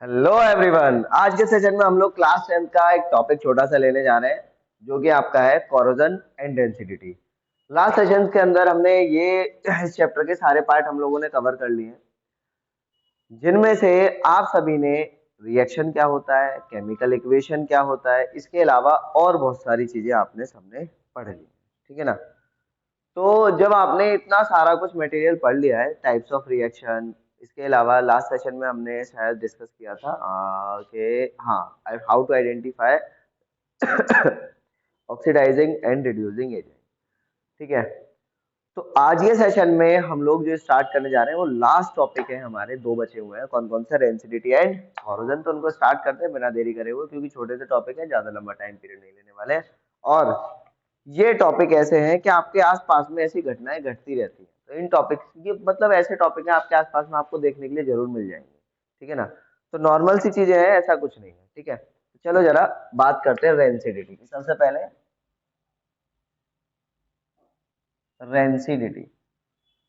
Hello everyone. आज के session में हम लोग क्लास 10 का एक टॉपिक छोटा सा लेने जा रहे हैं जो कि आपका है corrosion and density. Last session के अंदर हमने ये इस चैप्टर के सारे पार्ट हम लोगों ने कवर कर लिए हैं, जिनमें से आप सभी ने रिएक्शन क्या होता है, केमिकल इक्वेशन क्या होता है, इसके अलावा और बहुत सारी चीजें आपने सबने पढ़ ली। ठीक है ना। तो जब आपने इतना सारा कुछ मटेरियल पढ़ लिया है, टाइप्स ऑफ रिएक्शन, इसके अलावा लास्ट सेशन में हमने शायद डिस्कस किया था कि हाँ, how to identify oxidising and reducing agent. ठीक है। तो आज ये सेशन में हम लोग जो स्टार्ट करने जा रहे हैं वो लास्ट टॉपिक है, हमारे दो बचे हुए हैं। कौन कौन से? Rancidity and corrosion. तो उनको स्टार्ट करते हैं बिना देरी करे हुए, क्योंकि छोटे से टॉपिक है, ज्यादा लंबा टाइम पीरियड नहीं लेने वाले हैं। और ये टॉपिक ऐसे हैं कि आपके आसपास में ऐसी घटनाएं घटती रहती हैं। तो इन टॉपिक, ये मतलब ऐसे टॉपिक है आपके आसपास में आपको देखने के लिए जरूर मिल जाएंगे। ठीक है ना। तो नॉर्मल सी चीजें हैं, ऐसा कुछ नहीं है। ठीक है। तो चलो जरा बात करते हैं रेंसिडिटी की। सबसे पहले रेंसिडिटी,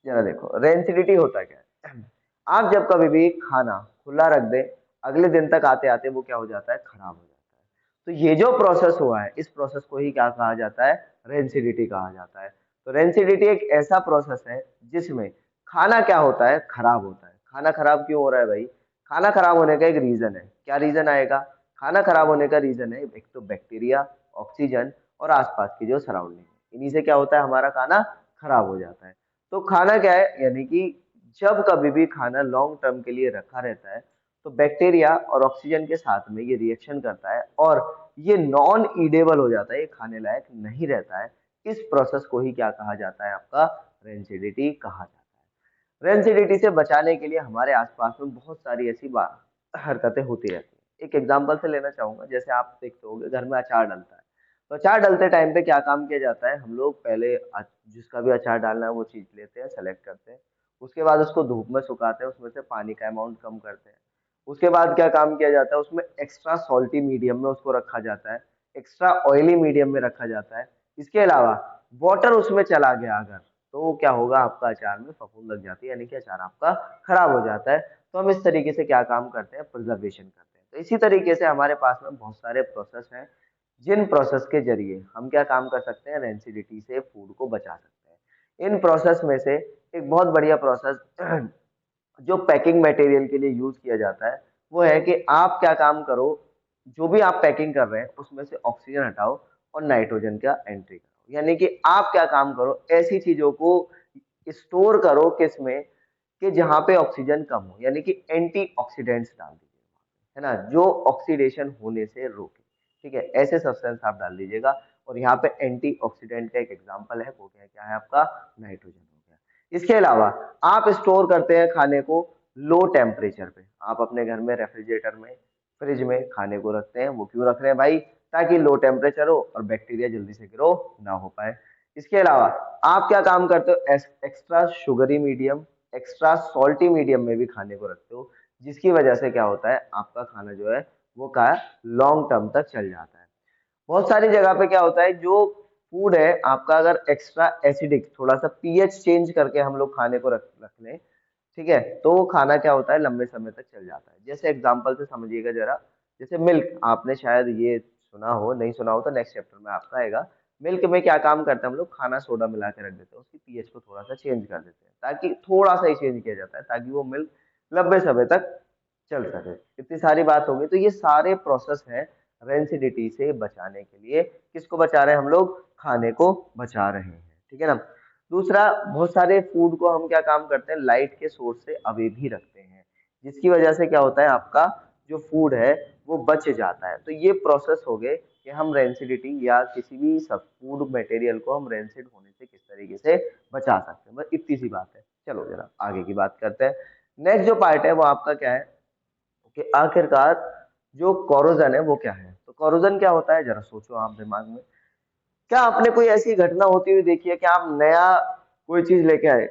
जरा देखो रेंसिडिटी होता क्या है। आप जब कभी भी खाना खुला रख दे, अगले दिन तक आते आते वो क्या हो जाता है? खराब हो जाता है। तो ये जो प्रोसेस हुआ है, इस प्रोसेस को ही क्या कहा जाता है? रेंसिडिटी कहा जाता है। तो रेंसिडिटी एक ऐसा प्रोसेस है जिसमें खाना क्या होता है? खराब होता है। खाना खराब क्यों हो रहा है भाई? खाना खराब होने का एक रीजन है। क्या रीजन आएगा? खाना खराब होने का रीजन है एक तो बैक्टीरिया, ऑक्सीजन और आसपास की जो सराउंडिंग है, इन्हीं से क्या होता है? हमारा खाना खराब हो जाता है। तो खाना क्या है? यानी कि जब कभी भी खाना लॉन्ग टर्म के लिए रखा रहता है, तो बैक्टीरिया और ऑक्सीजन के साथ में ये रिएक्शन करता है और ये नॉन ईडेबल हो जाता है, ये खाने लायक नहीं रहता है। इस प्रोसेस को ही क्या कहा जाता है? आपका रेंसिडिटी कहा जाता है। रेंसिडिटी से बचाने के लिए हमारे आसपास में बहुत सारी ऐसी हरकतें होती रहती हैं। एक एग्जांपल से लेना चाहूंगा। जैसे आप देखते होंगे घर में अचार डलता है, तो अचार डलते टाइम पे क्या काम किया जाता है? हम लोग पहले जिसका भी अचार डालना है वो चीज लेते हैं, सेलेक्ट करते हैं। उसके बाद उसको धूप में सुखाते हैं, उसमें से पानी का अमाउंट कम करते हैं। उसके बाद क्या काम किया जाता है? उसमें एक्स्ट्रा सॉल्टी मीडियम में उसको रखा जाता है, एक्स्ट्रा ऑयली मीडियम में रखा जाता है। इसके अलावा वाटर उसमें चला गया अगर, तो क्या होगा? आपका अचार में फफूंद लग जाती है, यानी कि अचार आपका खराब हो जाता है। तो हम इस तरीके से क्या काम करते हैं? प्रिजर्वेशन करते हैं। तो इसी तरीके से हमारे पास में बहुत सारे प्रोसेस हैं, जिन प्रोसेस के जरिए हम क्या काम कर सकते हैं? रेंसिडिटी से फूड को बचा सकते हैं। इन प्रोसेस में से एक बहुत बढ़िया प्रोसेस जो पैकिंग मटेरियल के लिए यूज किया जाता है, वो है कि आप क्या काम करो, जो भी आप पैकिंग कर रहे हैं उसमें से ऑक्सीजन हटाओ और नाइट्रोजन का एंट्री करो। यानी कि आप क्या काम करो, ऐसी चीजों को स्टोर करो किसमें, कि जहां पे ऑक्सीजन कम हो, यानी कि एंटी ऑक्सीडेंट्स डाल दीजिए, है ना, जो ऑक्सीडेशन होने से रोके। ठीक है, ऐसे सब्सटेंस आप डाल दीजिएगा। और यहाँ पे एंटी ऑक्सीडेंट का एक एग्जांपल है, वो क्या है आपका? नाइट्रोजन हो गया। इसके अलावा आप स्टोर करते हैं खाने को लो टेम्परेचर पे। आप अपने घर में रेफ्रिजरेटर में, फ्रिज में खाने को रखते हैं। वो क्यों रख रहे हैं भाई? ताकि लो टेम्परेचर हो और बैक्टीरिया जल्दी से ग्रो ना हो पाए। इसके अलावा आप क्या काम करते हो? Extra sugary medium, extra salty medium में भी खाने को रखते हो, जिसकी वजह से क्या होता है? आपका खाना जो है वो का लॉन्ग टर्म तक चल जाता है। बहुत सारी जगह पे क्या होता है, जो फूड है आपका अगर एक्स्ट्रा एसिडिक, थोड़ा सा पीएच चेंज करके हम लोग खाने को रख लें, ठीक है, तो वो खाना क्या होता है? लंबे समय तक चल जाता है। जैसे एग्जांपल से समझिएगा जरा। जैसे मिल्क, आपने शायद ये सुना हो, नहीं सुना हो तो नेक्स्ट चैप्टर में आपका आएगा। मिल्क में क्या काम करते हैं हम लोग? खाना सोडा मिला के रख देते हैं, उसकी पीएच को थोड़ा सा चेंज कर देते हैं, ताकि थोड़ा सा ही चेंज किया जाता है ताकि वो मिल्क लंबे समय तक चल सके। इतनी सारी बात होगी। तो ये सारे प्रोसेस हैं रेंसिडिटी से बचाने के लिए। किसको बचा रहे हैं हम लोग? खाने को बचा रहे हैं। ठीक है ना। दूसरा, बहुत सारे फूड को हम क्या काम करते हैं? लाइट के सोर्स से अवे भी रखते हैं, जिसकी वजह से क्या होता है? आपका जो फूड है वो बच जाता है। तो ये प्रोसेस हो गए कि हम रेंसिडिटी या किसी भी सब फूड मटेरियल को हम रेंसिड होने से किस तरीके से बचा सकते हैं। बस इतनी सी बात है। चलो जरा आगे की बात करते हैं। नेक्स्ट जो पार्ट है वो आपका क्या है, कि आखिरकार जो कोरोजन है वो क्या है। तो कोरोजन क्या होता है? जरा सोचो आप दिमाग में। क्या आपने कोई ऐसी घटना होती हुई देखी है कि आप नया कोई चीज लेके आए,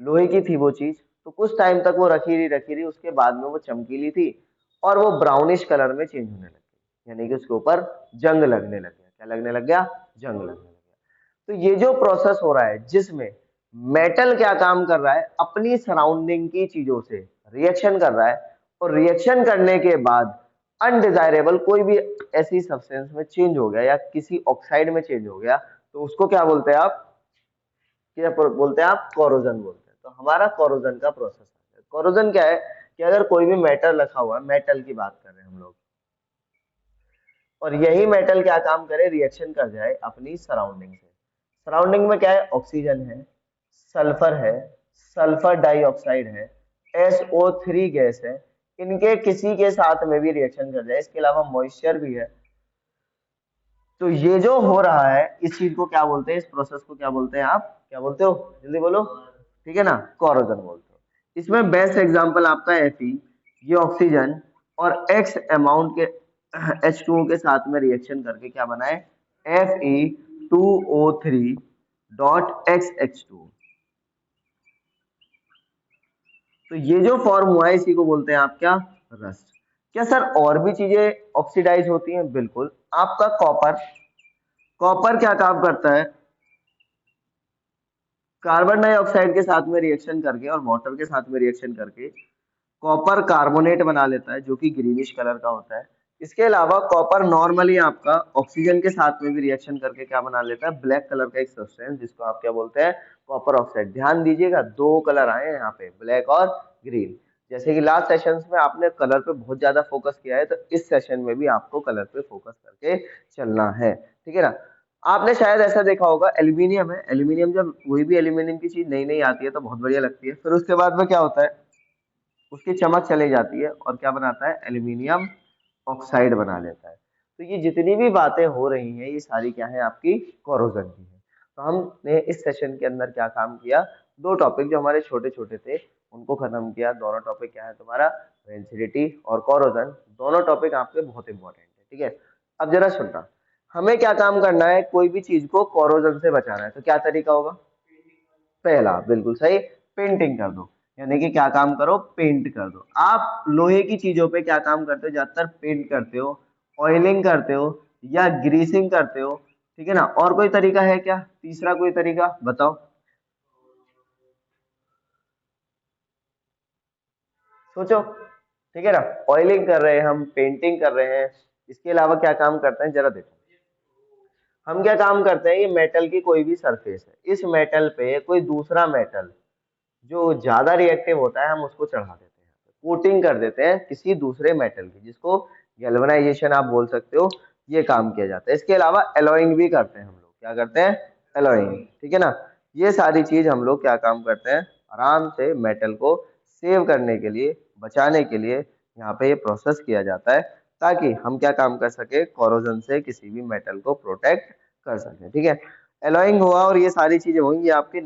लोहे की थी वो चीज, तो कुछ टाइम तक वो रखी रही, उसके बाद में वो चमकीली थी और वो ब्राउनिश कलर में चेंज होने लग गई, यानी कि उसके ऊपर जंग लगने लग गया। क्या लगने लग गया? जंग लगने लग गया। तो ये जो प्रोसेस हो रहा है, जिसमें मेटल क्या काम कर रहा है? अपनी सराउंडिंग की चीजों से रिएक्शन कर रहा है और रिएक्शन करने के बाद अनडिजायरेबल कोई भी ऐसी सब्सटेंस में चेंज हो गया या किसी ऑक्साइड में चेंज हो गया, तो उसको क्या बोलते हैं आप, क्या बोलते हैं आप, कोरोजन बोलते हैं। तो हमारा कोरोजन का प्रोसेस है। कोरोजन क्या है कि अगर कोई भी मेटल रखा हुआ है, मेटल की बात कर रहे हैं हम लोग, और यही मेटल क्या काम करे, रिएक्शन कर जाए अपनी सराउंडिंग से। सराउंडिंग में क्या है, ऑक्सीजन है, सल्फर डाइऑक्साइड है, SO3 गैस है, इनके किसी के साथ में भी रिएक्शन कर जाए, इसके अलावा मॉइस्चर भी है, तो ये जो हो रहा है इस चीज को क्या बोलते हैं, इस प्रोसेस को क्या बोलते हैं, आप क्या बोलते हो, जल्दी बोलो, ठीक है ना, कोरोजन बोलते हो। इसमें बेस्ट एग्जांपल आपका Fe, ये ऑक्सीजन और X अमाउंट के H2O के साथ में रिएक्शन करके क्या बना है, Fe2O3 तो ये जो फॉर्म हुआ है इसी को बोलते हैं आप क्या, रस्ट। क्या सर और भी चीजें ऑक्सीडाइज होती हैं, बिल्कुल। आपका कॉपर, कॉपर क्या काम करता है, कार्बन डाइऑक्साइड के साथ में रिएक्शन करके और वाटर के साथ में रिएक्शन करके कॉपर कार्बोनेट बना लेता है, जो कि ग्रीनिश कलर का होता है। इसके अलावा कॉपर नॉर्मली आपका ऑक्सीजन के साथ में भी रिएक्शन करके क्या बना लेता है, ब्लैक कलर का एक सब्सटेंस, जिसको आप क्या बोलते हैं, कॉपर ऑक्साइड। ध्यान दीजिएगा, दो कलर आए हैं यहाँ पे, ब्लैक और ग्रीन। जैसे कि लास्ट सेशंस में आपने कलर पे बहुत ज्यादा फोकस किया है, तो इस सेशन में भी आपको कलर पे फोकस करके चलना है, ठीक है ना। आपने शायद ऐसा देखा होगा, एल्यूमिनियम है, एल्यूमिनियम जब कोई भी एल्यूमिनियम की चीज नई नई आती है तो बहुत बढ़िया लगती है, फिर उसके बाद में क्या होता है, उसकी चमक चली जाती है और क्या बनाता है, एल्यूमिनियम ऑक्साइड बना लेता है। तो ये जितनी भी बातें हो रही हैं ये सारी क्या है, आपकी कोरोजन की है। तो हमने इस सेशन के अंदर क्या काम किया, दो टॉपिक जो हमारे छोटे छोटे थे उनको खत्म किया। दोनों टॉपिक क्या है तुम्हारा, रेंसिडिटी और कोरोजन, दोनों टॉपिक आपके बहुत इंपॉर्टेंट है, ठीक है। अब जरा सुनना, हमें क्या काम करना है, कोई भी चीज को कोरोजन से बचाना है, तो क्या तरीका होगा, पहला बिल्कुल सही, पेंटिंग कर दो। यानी कि क्या काम करो, पेंट कर दो। आप लोहे की चीजों पे क्या काम करते हो, ज्यादातर पेंट करते हो, ऑयलिंग करते हो या ग्रीसिंग करते हो, ठीक है ना। और कोई तरीका है क्या, तीसरा कोई तरीका बताओ, सोचो, ठीक है ना। ऑयलिंग कर रहे हैं हम, पेंटिंग कर रहे हैं, इसके अलावा क्या काम करते हैं, जरा देखो। हम क्या काम करते हैं, ये मेटल की कोई भी सरफेस है, इस मेटल पे कोई दूसरा मेटल जो ज्यादा रिएक्टिव होता है हम उसको चढ़ा देते हैं, कोटिंग कर देते हैं किसी दूसरे मेटल की, जिसको गैल्वेनाइजेशन आप बोल सकते हो, ये काम किया जाता है। इसके अलावा एलॉइंग भी करते हैं हम लोग, क्या करते हैं, एलॉइंग, ठीक है ना। ये सारी चीज हम लोग क्या काम करते हैं, आराम से मेटल को सेव करने के लिए, बचाने के लिए यहाँ पे ये प्रोसेस किया जाता है, ताकि हम क्या काम कर सके, कोरोजन से किसी भी मेटल को प्रोटेक्ट कर सके, ठीक है। एलॉइंग हुआ और ये सारी चीजें होंगी आपके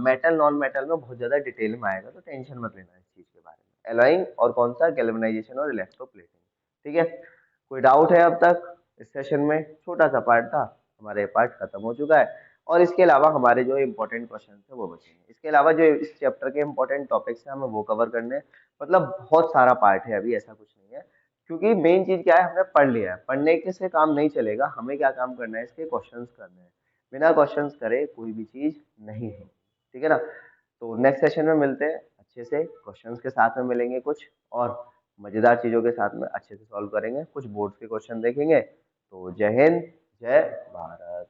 मेटल नॉन मेटल में बहुत ज्यादा डिटेल में आएगा, तो टेंशन मत लेना इस चीज के बारे में। एलॉइंग और कौन सा, गैल्वेनाइजेशन और इलेक्ट्रोप्लेटिंग, ठीक है। कोई डाउट है अब तक, इस सेशन में छोटा सा पार्ट था, हमारे पार्ट खत्म हो चुका है। और इसके अलावा हमारे जो इंपॉर्टेंट क्वेश्चन थे वो बचेंगे। इसके अलावा जो इस चैप्टर के इंपॉर्टेंट टॉपिक्स हैं हमें वो कवर करने हैं। मतलब बहुत सारा पार्ट है, अभी ऐसा कुछ नहीं है, क्योंकि मेन चीज क्या है, हमने पढ़ लिया है, पढ़ने के से काम नहीं चलेगा, हमें क्या काम करना है, इसके क्वेश्चंस करने हैं। बिना क्वेश्चंस करे कोई भी चीज नहीं है, ठीक है ना। तो नेक्स्ट सेशन में मिलते हैं, अच्छे से क्वेश्चंस के साथ में मिलेंगे कुछ, और मजेदार चीजों के साथ में अच्छे से सॉल्व करेंगे, कुछ बोर्ड्स के क्वेश्चन देखेंगे। तो जय हिंद, जय भारत।